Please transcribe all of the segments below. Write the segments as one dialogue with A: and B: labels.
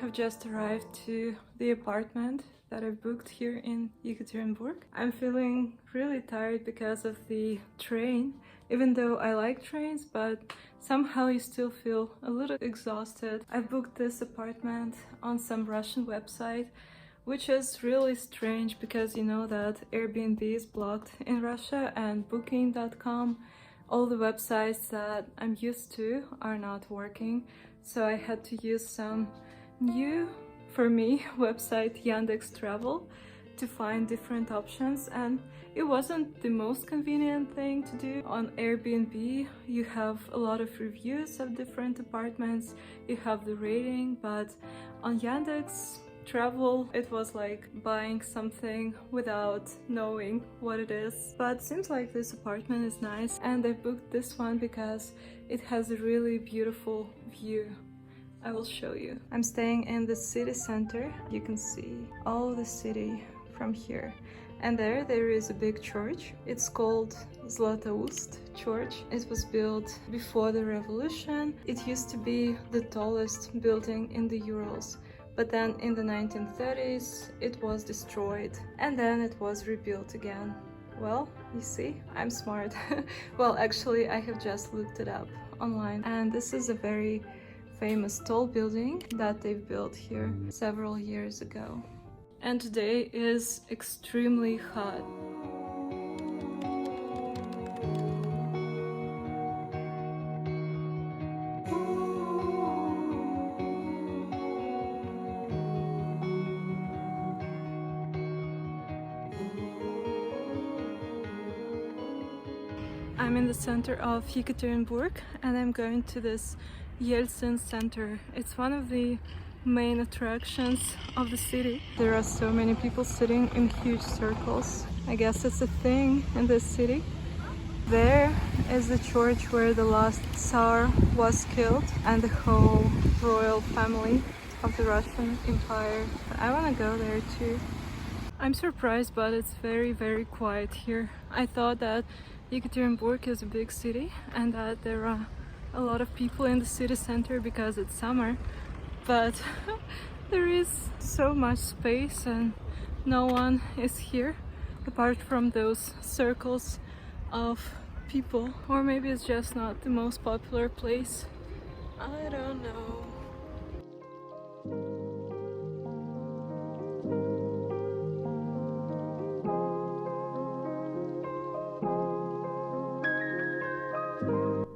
A: have just arrived to the apartment that I booked here in Yekaterinburg. I'm feeling really tired because of the train, even though I like trains, but somehow you still feel a little exhausted. I booked this apartment on some Russian website, which is really strange because you know that Airbnb is blocked in Russia and booking.com, all the websites that I'm used to are not working. So I had to use some new, for me, website yandex.travel to find different options, and it wasn't the most convenient thing to do. On Airbnb you have a lot of reviews of different apartments, you have the rating, but on yandex.travel it was like buying something without knowing what it is. But seems like this apartment is nice, and I booked this one because it has a really beautiful view. I will show you. I'm staying in the city center. You can see all the city from here. And there is a big church. It's called Zlatoust Church. It was built before the revolution. It used to be the tallest building in the Urals. But then in the 1930s it was destroyed and then it was rebuilt again. Well, you see, I'm smart. Well, actually I have just looked it up online, and this is a very famous tall building that they built here several years ago. And today is extremely hot. I'm in the center of Yekaterinburg and I'm going to this Yeltsin Center. It's one of the main attractions of the city. There are so many people sitting in huge circles. I guess it's a thing in this city. There is the church where the last Tsar was killed and the whole royal family of the Russian Empire. I want to go there too. I'm surprised, but it's very quiet here. I thought that Yekaterinburg is a big city and that there are a lot of people in the city center because it's summer, but there is so much space and no one is here apart from those circles of people. Or maybe it's just not the most popular place. I don't know.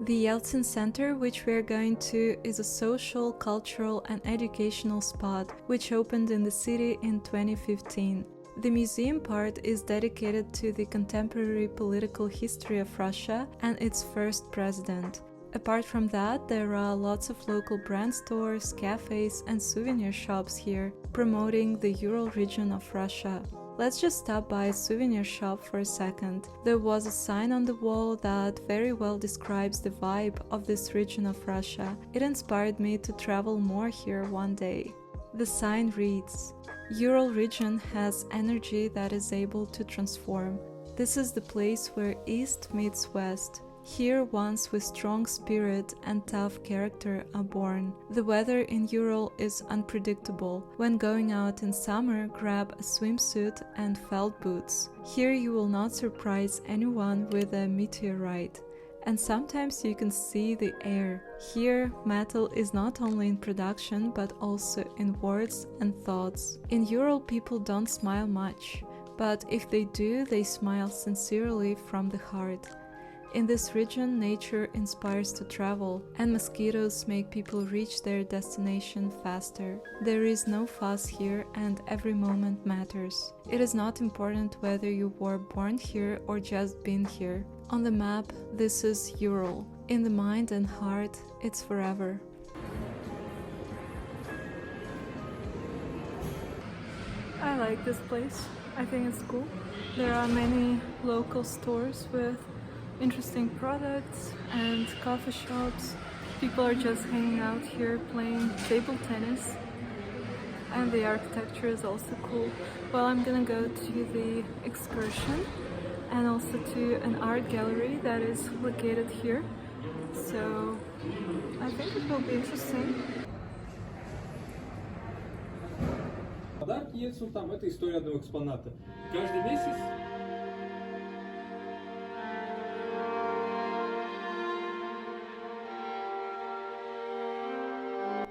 A: The Yeltsin Center, which we are going to, is a social, cultural and educational spot which opened in the city in 2015. The museum part is dedicated to the contemporary political history of Russia and its first president. Apart from that, there are lots of local brand stores, cafes and souvenir shops here, promoting the Ural region of Russia. Let's just stop by a souvenir shop for a second. There was a sign on the wall that very well describes the vibe of this region of Russia. It inspired me to travel more here one day. The sign reads, "Ural region has energy that is able to transform. This is the place where East meets West. Here ones with strong spirit and tough character are born. The weather in Ural is unpredictable. When going out in summer, grab a swimsuit and felt boots. Here you will not surprise anyone with a meteorite. And sometimes you can see the air. Here, metal is not only in production but also in words and thoughts. In Ural, people don't smile much, but if they do, they smile sincerely from the heart. In this region, nature inspires to travel, and mosquitoes make people reach their destination faster. There is no fuss here, and every moment matters. It is not important whether you were born here or just been here. On the map, this is Ural. In the mind and heart, it's forever." I like this place. I think it's cool. There are many local stores with interesting products and coffee shops. People are just hanging out here playing table tennis, and the architecture is also cool. Well, I'm gonna go to the excursion and also to an art gallery that is located here, so I think it will be interesting.
B: пьесу, там это история одного экспоната. Каждый месяц.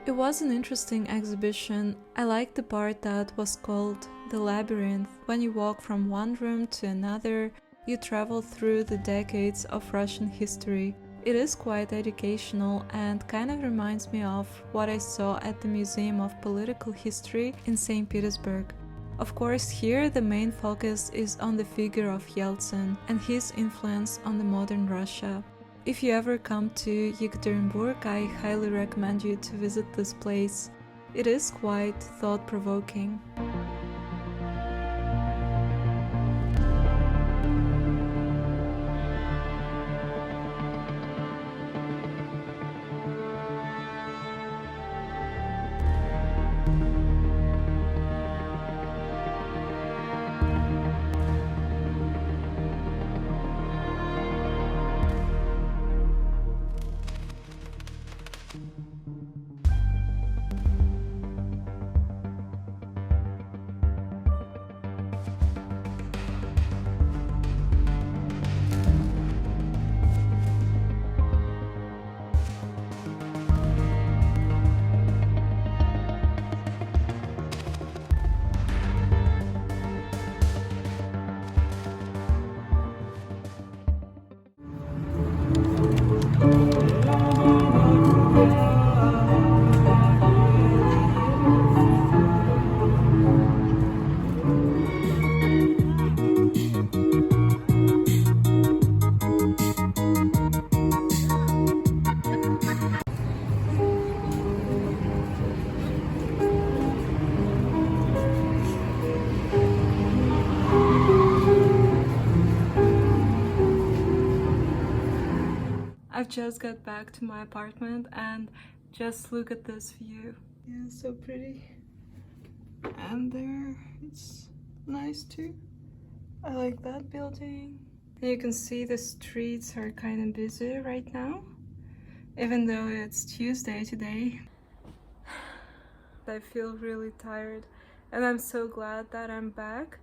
A: It was an interesting exhibition. I liked the part that was called The Labyrinth. When you walk from one room to another, you travel through the decades of Russian history. It is quite educational and kind of reminds me of what I saw at the Museum of Political History in St. Petersburg. Of course, here the main focus is on the figure of Yeltsin and his influence on the modern Russia. If you ever come to Yekaterinburg, I highly recommend you to visit this place. It is quite thought-provoking. I've just got back to my apartment and just look at this view. Yeah, so pretty. And there, it's nice too. I like that building. You can see the streets are kind of busy right now, even though it's Tuesday today. I feel really tired and I'm so glad that I'm back.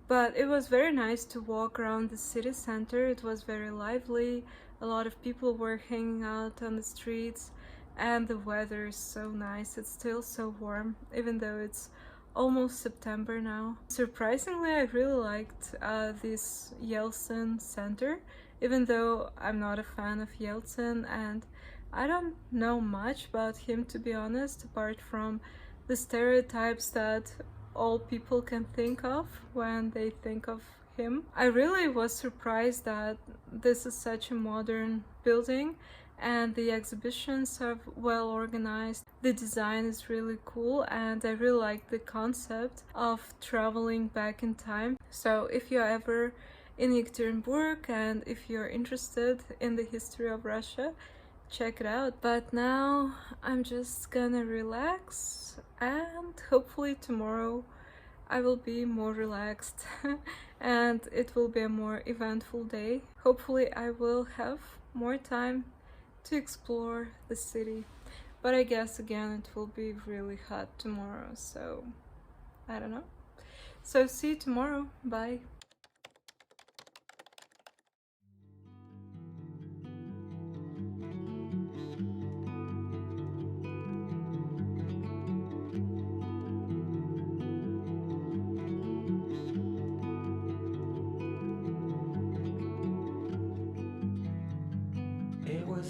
A: But it was very nice to walk around the city center. It was very lively. A lot of people were hanging out on the streets and the weather is so nice. It's still so warm, even though it's almost September now. Surprisingly, I really liked this Yeltsin Center, even though I'm not a fan of Yeltsin and I don't know much about him, to be honest, apart from the stereotypes that all people can think of when they think of him. I really was surprised that this is such a modern building and the exhibitions are well organized. The design is really cool and I really like the concept of traveling back in time. So if you're ever in Yekaterinburg and if you're interested in the history of Russia, check it out. But now I'm just gonna relax and hopefully tomorrow I will be more relaxed and it will be a more eventful day. Hopefully I will have more time to explore the city. But I guess again it will be really hot tomorrow, so I don't know. So see you tomorrow. Bye.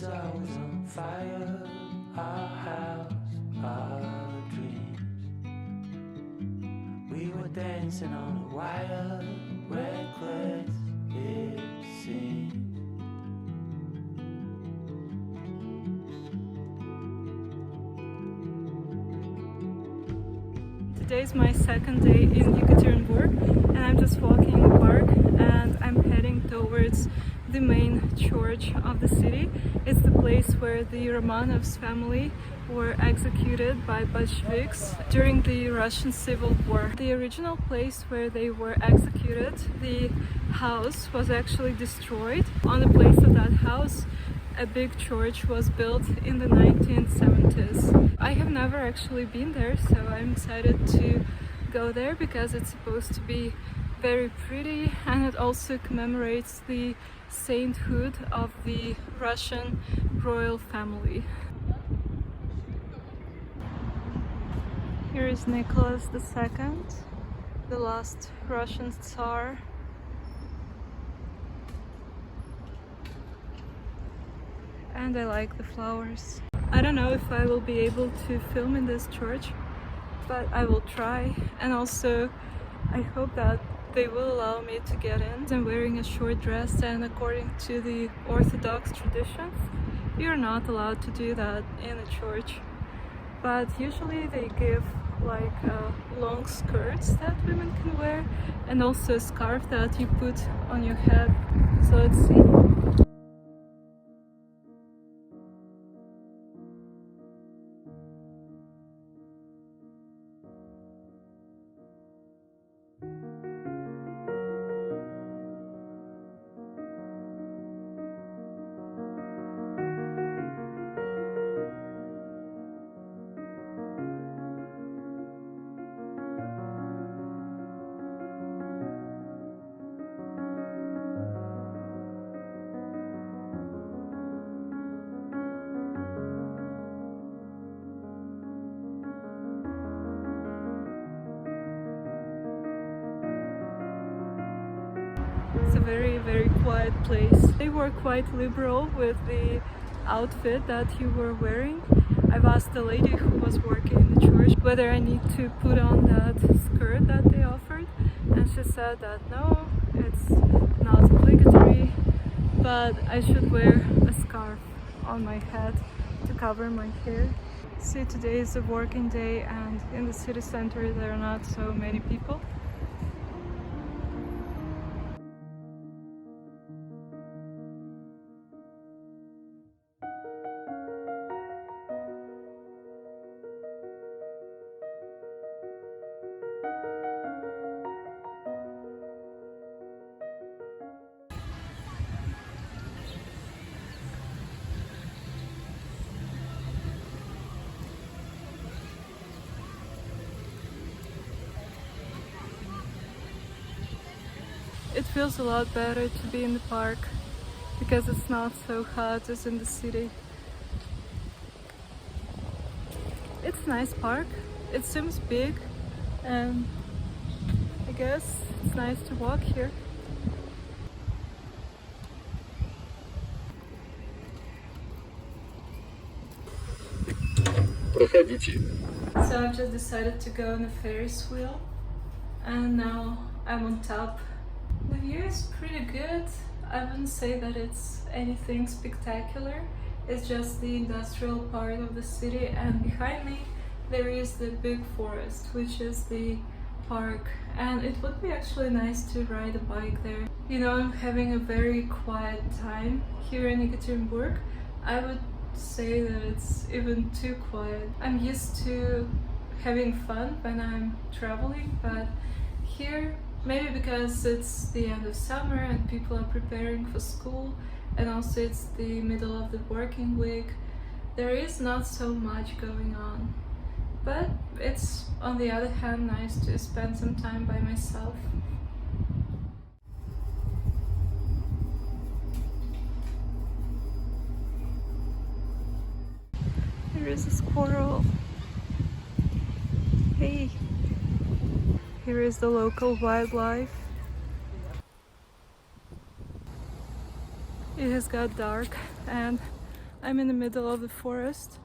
C: I was on fire, our house, our dreams. We were dancing on a wire, reckless it seemed.
A: Today's my second day in Yekaterinburg and I'm just walking in the park and I'm heading towards the main church of the city. It's the place where the Romanovs family were executed by Bolsheviks during the Russian Civil War. The original place where they were executed, the house was actually destroyed. On the place of that house, a big church was built in the 1970s. I have never actually been there, so I'm excited to go there because it's supposed to be very pretty, and it also commemorates the sainthood of the Russian royal family. Here is Nicholas II, the last Russian Tsar. And I like the flowers. I don't know if I will be able to film in this church, but I will try. And also I hope that they will allow me to get in. I'm wearing a short dress, and according to the Orthodox traditions, you're not allowed to do that in a church. But usually they give like long skirts that women can wear, and also a scarf that you put on your head. So let's see. It's a very quiet place. They were quite liberal with the outfit that you were wearing. I've asked the lady who was working in the church whether I need to put on that skirt that they offered, and she said that no, it's not obligatory, but I should wear a scarf on my head to cover my hair. See, today is a working day, and in the city center there are not so many people. It feels a lot better to be in the park because it's not so hot as in the city. It's a nice park. It seems big, and I guess it's nice to walk here. So I've just decided to go on a Ferris wheel, and now I'm on top. The view is pretty good. I wouldn't say that it's anything spectacular. It's just the industrial part of the city, and behind me there is the big forest, which is the park, and it would be actually nice to ride a bike there. You know, I'm having a very quiet time here in Yekaterinburg. I would say that it's even too quiet. I'm used to having fun when I'm traveling, but here, maybe because it's the end of summer and people are preparing for school, and also it's the middle of the working week, there is not so much going on. But it's, on the other hand, nice to spend some time by myself. Here is a squirrel. Hey! Here is the local wildlife. It has got dark and I'm in the middle of the forest.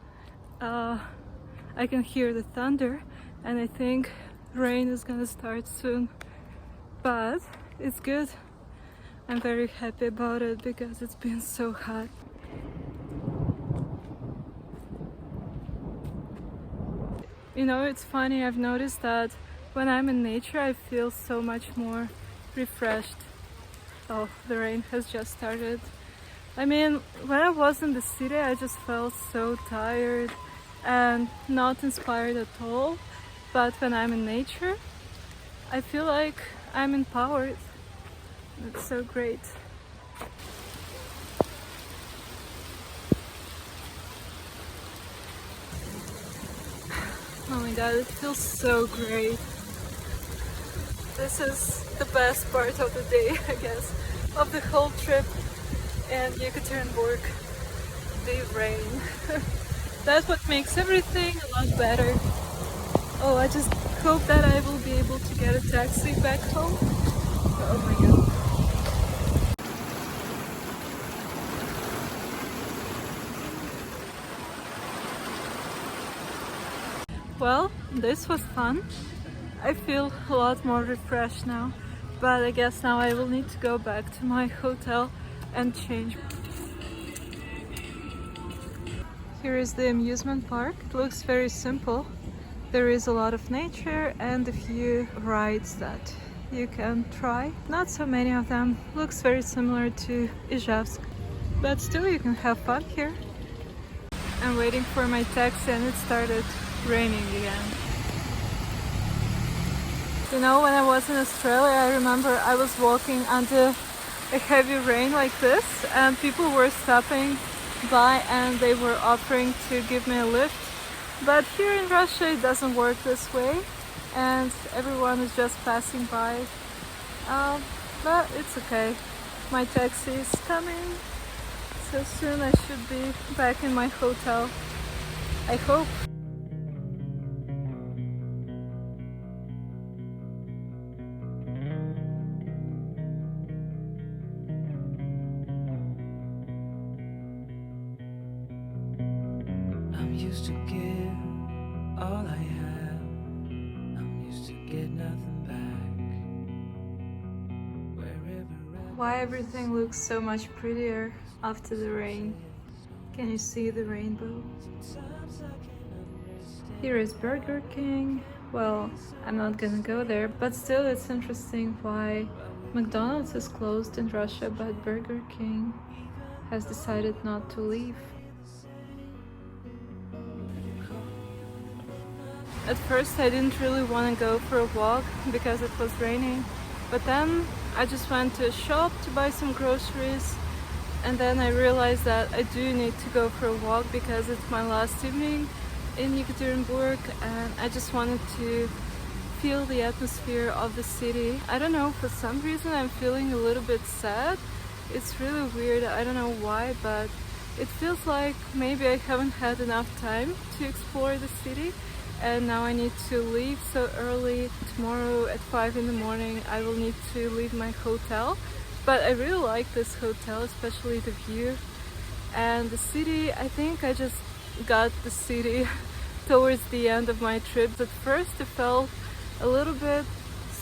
A: I can hear the thunder and I think rain is gonna start soon. But it's good. I'm very happy about it because it's been so hot. You know, it's funny, I've noticed that when I'm in nature I feel so much more refreshed. Oh, the rain has just started. I mean, when I was in the city I just felt so tired and not inspired at all. But when I'm in nature, I feel like I'm empowered. It's so great. Oh my god, it feels so great. This is the best part of the day, I guess, of the whole trip in Yekaterinburg, the rain. That's what makes everything a lot better. Oh, I just hope that I will be able to get a taxi back home. Oh my god. Well, this was fun. I feel a lot more refreshed now, but I guess now I will need to go back to my hotel and change. Here is the amusement park. It looks very simple. There is a lot of nature and a few rides that you can try. Not so many of them. Looks very similar to Izhevsk, but still you can have fun here. I'm waiting for my taxi and it started raining again. You know, when I was in Australia, I remember I was walking under a heavy rain like this and people were stopping by and they were offering to give me a lift. But here in Russia it doesn't work this way and everyone is just passing by. But it's okay. My taxi is coming, so soon I should be back in my hotel. I hope.
C: I'm used to give all I have. I'm used to get nothing back. Wherever
A: Why everything looks so much prettier after the rain? Can you see the rainbow? Here is Burger King. Well, I'm not gonna go there, but still it's interesting why McDonald's is closed in Russia, but Burger King has decided not to leave. At first I didn't really want to go for a walk because it was raining, but then I just went to a shop to buy some groceries and then I realized that I do need to go for a walk because it's my last evening in Yekaterinburg and I just wanted to feel the atmosphere of the city. I don't know, for some reason I'm feeling a little bit sad. It's really weird, I don't know why, but it feels like maybe I haven't had enough time to explore the city. And now I need to leave so early. Tomorrow at 5 in the morning I will need to leave my hotel. But I really like this hotel, especially the view. And the city, I think I just got the city towards the end of my trip. At first it felt a little bit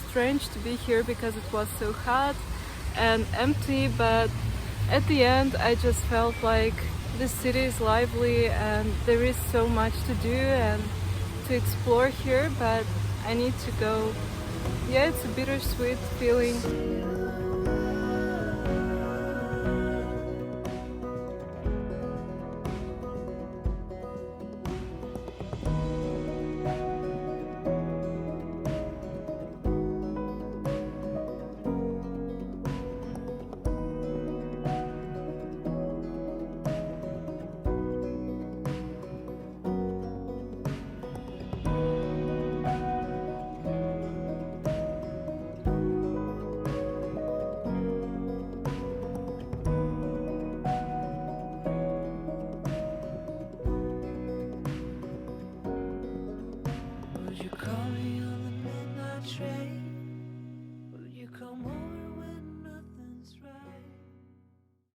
A: strange to be here because it was so hot and empty, but at the end I just felt like the city is lively and there is so much to do and to explore here, but I need to go. Yeah, it's a bittersweet feeling.
C: would you call me